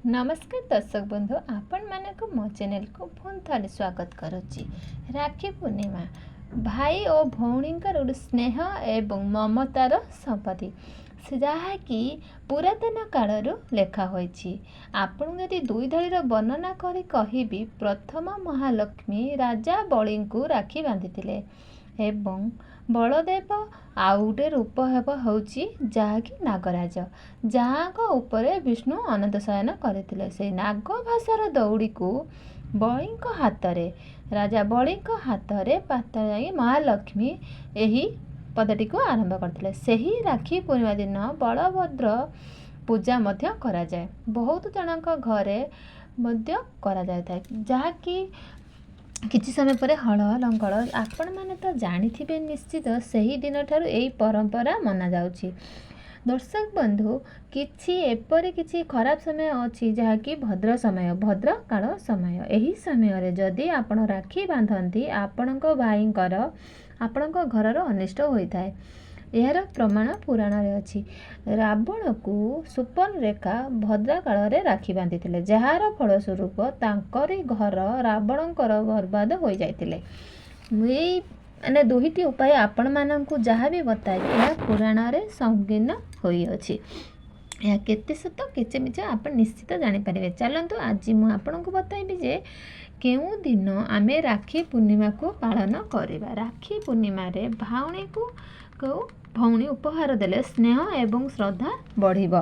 नमस्कार दर्शक बंधु आपण मानक मो चैनल को पुणी थे स्वागत करुच्ची। राखी पूर्णिमा भाई और भौणी गोटे स्नेह एवं ममतार संपत्ति जहाँकि पुरातन कालर लेखा होईछि। आपण यदि दुई धड़ीर वर्णना करी कहिबी प्रथम महालक्ष्मी राजा बलि को राखी बांधिथिले एवं बलदेव आउ गोटे रूप होउछि जहाँकि नागराज जहाँ उपरे विष्णु अनंत शयन करथिले। से नाग भाषार दौड़ी को बलि हाथ रे राजा बलि हाथ रे पाता जाई महालक्ष्मी एही पदटी को आरंभ करथिले। सेही राखी पूर्णिमा दिन बलभद्र पूजा मध्य करा जाए। बहुत जनक घरे मध्य करा जाय था जहाँकि किछि समय पर हल लंगल आपण माने तो जानिथिबे निश्चित सही दिन ठारू एई परंपरा मना जाउछि। दर्शक बंधु किछि एपरि किछि खराब समय अछि जहाँकि भद्र समय भद्र काल समय एही समय रे जदि आपण राखी बांधंती आपणको भाईंकर आपणको घरर अनिष्ट होइथाय। यार प्रमाण पुराण रे अछि। रावण को सुपर्णरेखा भद्रा काल रे राखी बांधिथिले जार फलस्वरूप तांकरी घर रावणकर बर्बाद होई जाइथिले। एई माने दुहिटी उपाय आपण माननकु जहाँ भी बताए यह पुराण रे संगीन होई अछि। यह केते सत केते मिछ आपण निश्चित जानि परिबे। चलंतु आज मु आपनकु बताइबी जे केउ दिन आमे राखी पूर्णिमा को पालन करिबा। राखी पूर्णिमा रे भाउणी को भौणी उपहार देले स्नेह एवं श्रद्धा बढ़िबो।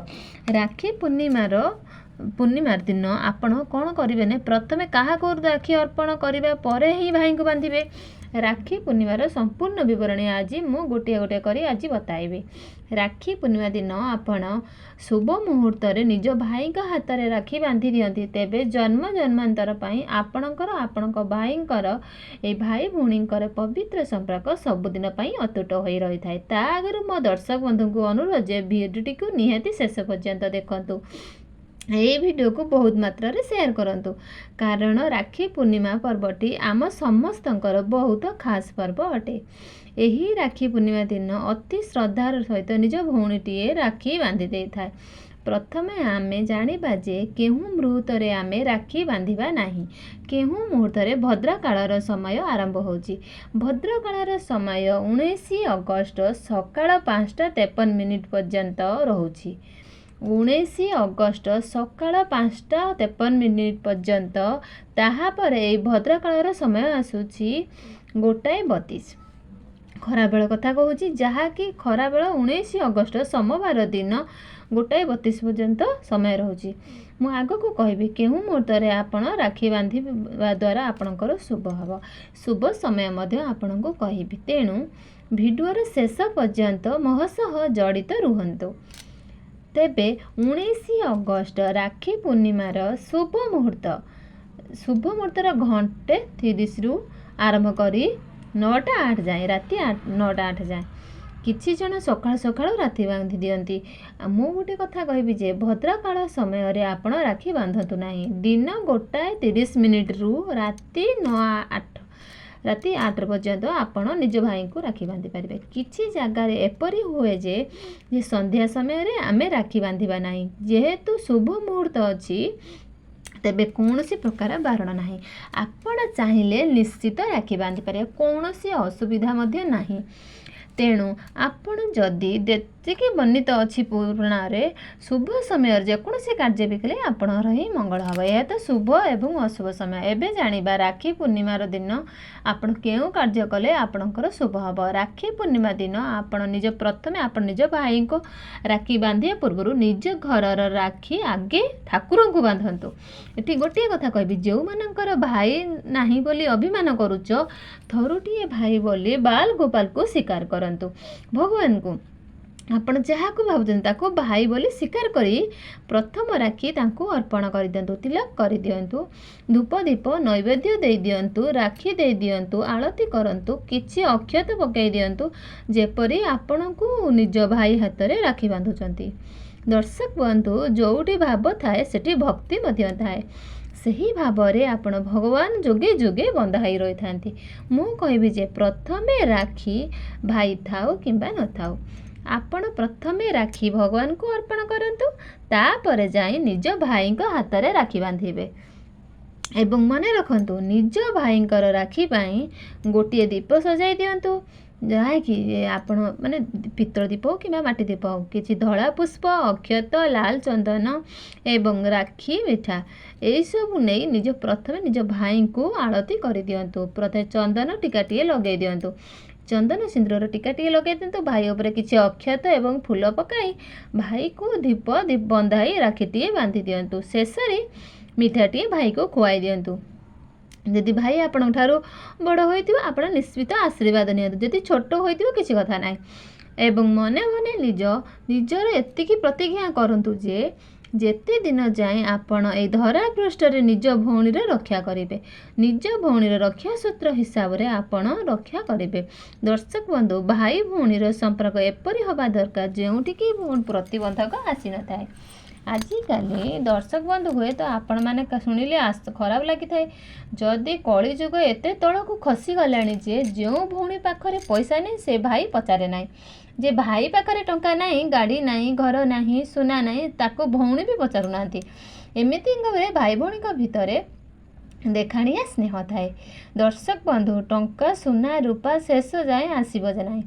राखी पूर्णिमार दिन आपण कौन करिबे ने प्रथमे काहा को राखी अर्पण करिबा परे ही भाई को बांधिबे। राखी पूर्णिमार संपूर्ण विवरणी आज मु गोटे गोटे करी आज बताइबी। राखी पूर्णिमा दिन आपण शुभ मुहूर्त रे निज भाई का हाथ रे राखी बांधि दियंती तेबे जन्म जन्मांतर पई आपणकर आपणको भाईंकर ए भाई भौणींकर पवित्र संपर्क सबुदिन पई अतुट होई रही थाए। ता आगरु मो दर्शक बंधु को अनुरोध जे भिडियोटी को निहाती शेष पर्यंत देखंतु। ये वीडियो को बहुत मात्रा रे शेयर करंतु कारण राखी पूर्णिमा पर्वटी आम समस्तंकर बहुत खास पर्व अटे। एही राखी पूर्णिमा दिन अति श्रद्धार सहित निज भौणीटीए राखी बांधि देई थाए। प्रथमे आमे जानिबा जे केहू मुहूर्त रे आमे राखी बांधिबा नाही। केहू मुहूर्त रे भद्र कालर समय आरंभ होची। भद्र कालर समय 19 अगस्त सकाळ 5:53 पर्यंत रहुची। 19 अगस्त सकाळ 5:53 पर्यंत ताहापर ए भद्र कालर समय आसुची 1:32 खराबेल कथा कहूची जहाँकि खराबेल 19 अगस्त सोमवार दिन 1:32 पर्यंत समय रहुची। मु आग को कहबी केहू मुहूर्त रे आपण राखी बांधिबा द्वारा आपणकर शुभ हबो। शुभ समय मध्य आपणको कहबी तेणु वीडियोर शेष पर्यंत मोहसह जड़ित रुहंतु। तेबे 19 अगस्त राखी पूर्णिमार शुभ मुहूर्तर घंटे 30 रु आरंभ करी 9:08 जाए राति 9:08 जाए किछि जन सकाळ सकाळ राति बांधि दियंती। मु गोटे कथा कहबी जे भद्र काल समय रे आपण राखी बांधतु नाही। दिन 1:30 रु राति 8 पर्यंत आपण निज भाई को राखी बांधि पारिबे। किछि जगह रे एपरि हुए जे संध्या समय रे आमे राखी बांधिबा नाही जेहेतु शुभ मुहूर्त अछि तेबे कौनसी प्रकार बारण नाही। आपण चाहिले निश्चित राखी बांधि पारे कौनसी असुविधा मध्य नाही। तेणु आपण जदि जेतिकी वर्णित अच्छी पुराण रे शुभ समय जेकोसी कार्य भी कले आपणर ही मंगल हम। यह तो शुभ एवं अशुभ समय। एबे जानिबा राखी पूर्णिमार दिन आपण केउ कार्य कले आपणकर शुभ हम। राखी पूर्णिमा दिन आपण निज प्रथमे आपण निज भाई को राखी बांधिया पूर्व निज घरर राखी आगे ठाकुर को बांधतु। एटी गोटे कथा कहबी जो मानकर भाई नाही बोली अभिमान करूच थरुटिए भाई बोली बाल गोपाल को स्वीकार करंतु। भगवान को आपण जहाँ को भावुचन ताको भाई बोली स्वीकार करी प्रथम राखी तांको अर्पण कर दियंतु। तिलक कर दियंतु धूप दीप नैवेद्य दे दियंतु राखी दे दियंतु आळती करंतु किछि अक्षत पकाई दियंतु जेपरी आपण को निज भाई हाथ रे राखी बांधुचंती। दर्शक बंधु जोटी भाव थाए सेठी भक्ति मध्य थाए। सही भाव रे आपण भगवान जोगे जोगे बंधा होई रही थांती। मु कहबी जे प्रथमे राखी भाई थाओ किंबा न थाओ आपण प्रथमे राखी भगवान को अर्पण करंतु तापर जाई निज भाईको हातरे राखी बांधिबे। एवं मन रखंतु निज भाईंकर राखी पाई गोटे दीप सजाई दियंतु जहाँकि आपण माने पित्तल दीप कि माटी दीप किसी धला पुष्प अक्षत लाल चंदन एवं राखी मिठा यही सब नहीं निज प्रथमे निज भाई को आरती कर दियंतु। प्रथमे चंदन टीकाटीए लगे दियंतु। चंदन सिंदूर टीकाटीए लगे दियंतु। भाई उपरे किसी अक्षत एवं फूल पकाई भाई को दीप बंधाई राखीटीए बांधि दियंतु। शेषरे मिठाटीए भाई को खुआई दियंतु। यदि भाई आपण ठारू बड़ होइतिबो आपण निश्चित आशीर्वाद नियंतु। यदि छोट होइतिबो किछि कथा नाही। एवं मने मने निजर एतिकी प्रतिज्ञा करंतु जे जेते दिन जाए आपण ए धरा पृष्ठरे निज भौणीर रक्षा करिवे। निज भौणीर रक्षा सूत्र हिसाब रे आपण रक्षा करिवे। दर्शक बंधु भाई भौणीर संपर्क एपरि हवा दरकार जेउठी कि प्रतिबंधक आसी न थाए। आजिकाली दर्शक बंधु हुए तो आपण मैंने शुणिले खराब लगी थाए जदि कली जुग एत तल को खसी गलानी जे जो भौणी पाखरे पैसा नहीं से भाई पचारे ना जे भाई पाखरे टंका नहीं गाड़ी नहीं घर नहीं सुना नहीं ताको भौणी भी पचारू ना एमती भाई भौणी भितर देखाणिया स्नेह थाए। दर्शक बंधु टंका सुना रूपा शेष जाए आसब जे ना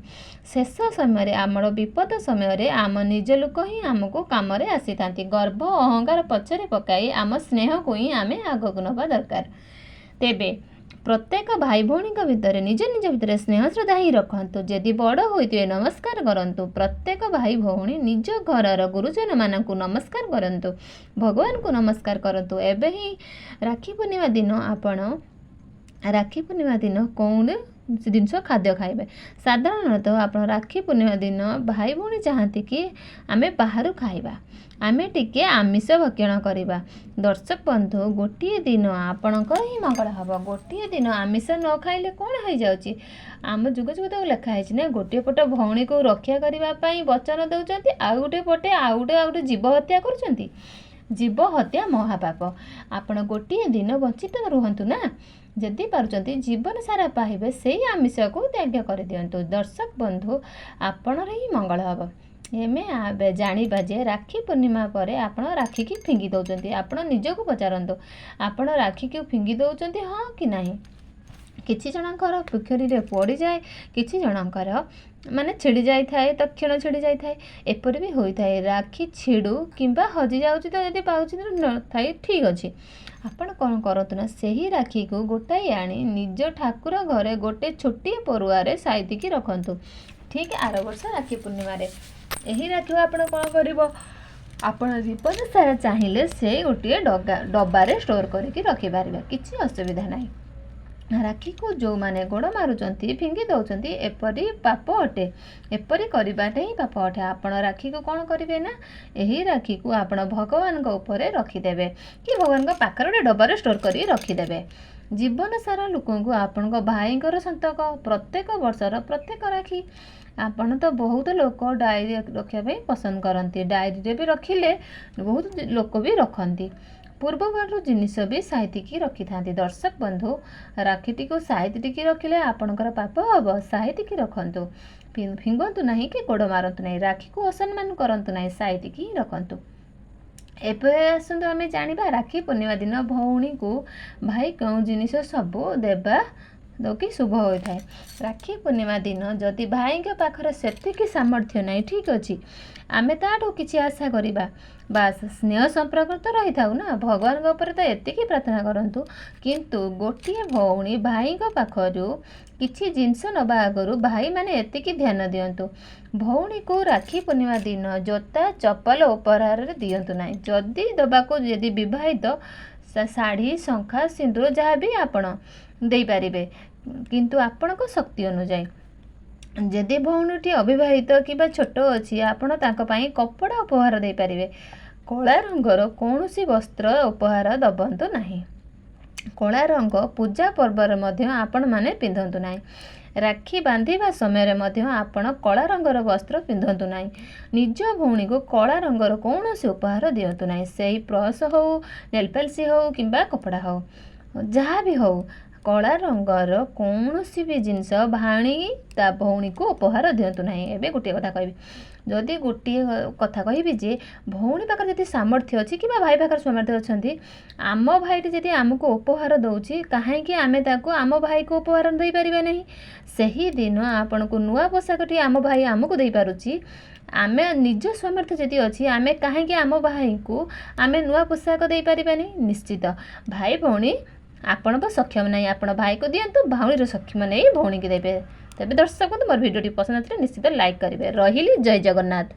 शेष समय आमर विपद समय आम निज लोक ही आमको कम आसी था। गर्व अहंकार पछरे पकाई आम स्नेह को ही आम आगक नवा दरकार। तेबे प्रत्येक भाई भौणी भितर निज निज भितर स्नेह श्रद्धा ही रखंतु। जदि बड़ होइतिबे नमस्कार करंतु। प्रत्येक भाई भौणी निज घरर गुरुजन मानकु नमस्कार करंतु। भगवान को नमस्कार करंतु। एबे ही राखी पूर्णिमा दिन आपण राखी पूर्णिमा दिन कौन जिनस खाद्य खाइबे। साधारणतः आप राखी पूर्णिमा दिन भाई भौणी चाहती कि आमे बाहर खाइबा आमे टिके आमिष भक्षण करिबा। दर्शक बंधु गोटे दिन आपणकर ही मंगल हम। गोटे दिन आमिष न खाइले कौन हो जाउची। आम जुग जुग तक लिखा है गोटे पट भौणी को रक्षा करने वचन दौरान आउ गोटे पटे आउ गोटे जीव हत्या कर जीव हत्या महापाप। आपण गोटे दिन वंचित रुहतु ना जदि पार्चंती जीवन सारा पाइबे से आमिष को त्याग कर दियंतु। दर्शक बंधु आपण ही मंगल हम। एमे जानिबा जे राखी पूर्णिमा परे आपण राखी की फिंगी दौरान आपण निजको पचारंतु आपण राखी की फिंगी दौरान हाँ कि नहीं। किछि जनकर पोखरी रे पड़ी जाए किछि जनकर माने छिड़ी जाई थाए तक्षण छिड़ी जाई थाए एपरि भी होई थाए। राखी छिड़ू किंबा हजि जाउची तो यदि पाउची तो न थाए ठीक अछि। आपण कौन करतु ना सही राखी को गोटाई आनी निज ठाकुर घरे गोटे छोटी परुआरे साइतिकी रखंतु। ठीक आर वर्ष राखी पूर्णिमा रे एही राखी आपण कौन करिवो आपण जीवन सारा चाहिए से गोटे डब्बारे स्टोर करके रखी पारिबा किछि असुविधा नाही। राखी को जो माने गोड़ मारुचंती फिंगी दौरान एपरी पाप अटे एपरी करवाटे ही पाप अटे। आपण राखी को कौन करेंगे ना यही राखी को आपण भगवान उपरे रखीदेवे कि भगवान पाखर गोटे डब्बारे स्टोर कर रखीदेवे। जीवन सारा लोक आपण भाईंकर संतक प्रत्येक वर्षर प्रत्येक राखी आपण तो बहुत लोक डायरी रखापी पसंद करती। डायरी भी रखिले बहुत लोक भी रखती। पूर्वबार जिनिस भी साइतिकी रखी था। दर्शक बंधु राखीटी को साइतिकी रखिले आपणकर पाप हम। साइतिकी रखंतु फिंगंतु नहीं कि गोड़ मारंतु नहीं। राखी को असम्मान करंतु नहीं साइतिकी रखंतु। एबे आसंतु आमे जानिबा राखी पूर्णिमा दिन भौणी को भाई कौन जिनिस सब देबा दोकि शुभ होता है। राखी पूर्णिमा दिन जदि भाई के पाखरे सेतिकी सामर्थ्य नहीं ठीक अच्छी आमे ताठू किछि आशा करिबा बास स्नेह संपर्क तो रही था ना। भगवान ऊपर तो एतिकी प्रार्थना करंतु किंतु गोटे भौणी भाई पाखरु किछि जिनस नबा आगरु भाई माने एतिकी ध्यान दियंतु। भौणी को राखी पूर्णिमा दिन जोता चप्पल उपहार दियंतु ना। जदि दबाको यदि विवाहित शाढ़ी शंखा सिंदूर जहाँ भी आपण दे पारिबे किंतु आपण को शक्ति अनुसार। जदि भौणीटी अविवाहित कि छोट अच्छी आपण तांको पई कपड़ा उपहार दे पारिबे। कला रंगर कौनसी वस्त्र उपहार दबंतु नाही। कला रंग पूजा पर्व मध्य आपण माने पिंधंतु नाही। राखी बांधिबा समय मध्य आपण कला रंगर वस्त्र पिंधंतु नाही। निज भौणी को कला रंगर कौनसी उपहार दियंतु नाही। सेही प्रस हो नेलपेल्सी हो किंबा कपड़ा हो जहाँ भी हो କଳା ରଙ୍ଗର କୌଣସି ବି ଜିନିଷ ଭାଣୀ ତା ଭଉଣୀକୁ ଉପହାର ଦିଅନ୍ତୁ ନାହିଁ। ଏବେ ଗୋଟିଏ କଥା କହିବି, ଯଦି ଗୋଟିଏ କଥା କହିବି ଯେ ଭଉଣୀ ପାଖରେ ଯଦି ସାମର୍ଥ୍ୟ ଅଛି କିମ୍ବା ଭାଇ ପାଖରେ ସାମର୍ଥ୍ୟ ଅଛନ୍ତି, ଆମ ଭାଇଟି ଯଦି ଆମକୁ ଉପହାର ଦେଉଛି କାହିଁକି ଆମେ ତାକୁ ଆମ ଭାଇକୁ ଉପହାର ଦେଇପାରିବା ନାହିଁ। ସେହିଦିନ ଆପଣଙ୍କୁ ନୂଆ ପୋଷାକଟି ଆମ ଭାଇ ଆମକୁ ଦେଇପାରୁଛି, ଆମେ ନିଜ ସାମର୍ଥ୍ୟ ଯଦି ଅଛି ଆମେ କାହିଁକି ଆମ ଭାଇଙ୍କୁ ଆମେ ନୂଆ ପୋଷାକ ଦେଇପାରିବାନି। ନିଶ୍ଚିତ ଭାଇ ଭଉଣୀ ଆପଣଙ୍କ ସକ୍ଷମ ନାହିଁ, ଆପଣ ଭାଇକୁ ଦିଅନ୍ତୁ, ଭଉଣୀର ସକ୍ଷମ ନେଇ ଭଉଣୀକି ଦେବେ। ତେବେ ଦର୍ଶକ ବନ୍ଧୁ, ମୋର ଭିଡ଼ିଓଟି ପସନ୍ଦ ଆସିଲେ ନିଶ୍ଚିତ ଲାଇକ୍ କରିବେ। ରହିଲି, ଜୟ ଜଗନ୍ନାଥ।